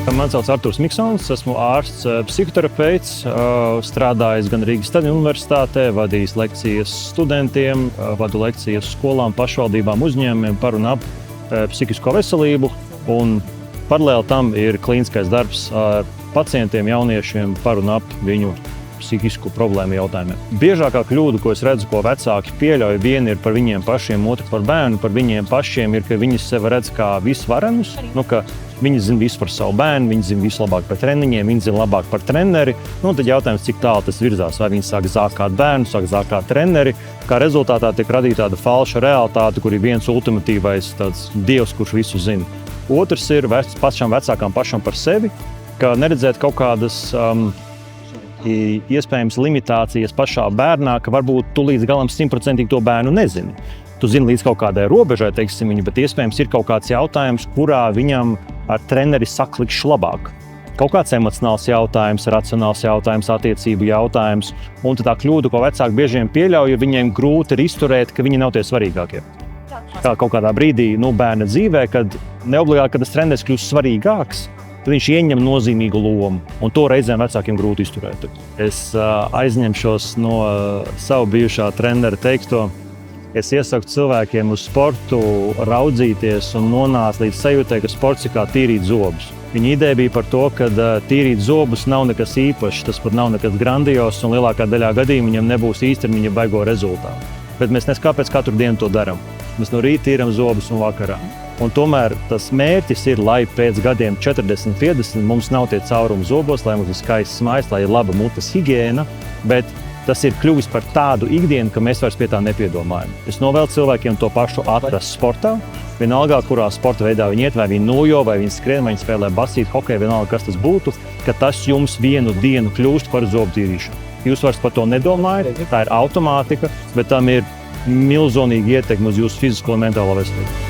Mani sauc Arturs Miksons, esmu ārsts, psihoterapeits, strādājis gan Rīgas Staļina universitātē, vadījis lekcijas studentiem, vadu lekcijas skolām, pašvaldībām, uzņēmumiem par un ap psihisko veselību. Un paralēli tam ir klīniskais darbs ar pacientiem, jauniešiem par un ap viņu psihisku problēmu jautājumiem. Biežākā kļūda, ko es redzu, ko vecāki pieļauj, viena ir par viņiem pašiem, otra par bērnu. Par viņiem pašiem ir, ka viņi sevi redz kā visvarenus, ka viņi zina visu par savu bērnu, viņi zina visu labāk par treniņiem, viņi zina labāk par treneri. Tad jautājums, cik tālu tas virzās, vai viņi sāk zākāt bērnu, sāk zākāt treneri. Kā rezultātā tiek radīta tāda falša realitāte, kur ir viens ultimatīvais tāds dievs, kurš visu zina. Otrs ir pašam vecākam pašam par sevi, ka neredzēt kaut kādas iespējams limitācijas pašā bērnā, ka varbūt tu līdz galam 100% to bērnu nezini. Tu zini līdz kaut kādai robežai, teiksim viņu, bet iespējams ir kaut kāds jautājums, kurā viņam ar treneri saklikšu labāk. Kaut kāds emocionāls jautājums, racionāls jautājums, attiecību jautājums. Un tā kļūda, ko vecāki biežiem pieļauj, ir viņiem grūti ir izturēt, ka viņi nav tie svarīgākie. Kā kaut kādā brīdī bērna dzīvē, kad neobligāti, kad tas treneris kļūst svarīgāks, tad viņš ieņem nozīmīgu lomu, un to reizēm vecākiem grūti izturēt. Es aizņemšos no savu bijušā trenera teikto. Es iesaku cilvēkiem uz sportu raudzīties un nonākt līdz sajūtai, ka sports ir kā tīrīt zobus. Viņa ideja bija par to, ka tīrīt zobus nav nekas īpašs, tas pat nav nekas grandios, un lielākā daļā gadījumu viņam nebūs īstermiņa baigo rezultātu. Bet mēs kāpēc katru dienu to darām. Mēs no rīta tīram zobus un vakarā. Un tomēr tas mērķis ir, lai pēc gadiem 40, 50 mums nav tie caurumi zobos, lai mums ir skaists smails, lai ir laba mutes higiēna, bet tas ir kļuvis par tādu ikdienu, ka mēs vairs pie tā nepiedomājam. Es novēlu cilvēkiem to pašu atrast sportā, vienalga, kurā sporta veidā viņi iet, vai viņi nojo, vai viņi skrien, vai viņi spēlē basīti, hokeju, vienalga, kas tas būtu, ka tas jums vienu dienu kļūst par zobu tīrīšanu. Jūs vairs par to nedomājat, tā ir automātika, bet tam ir milzonīga ietekme uz jūsu fizisko un mentālo veselību.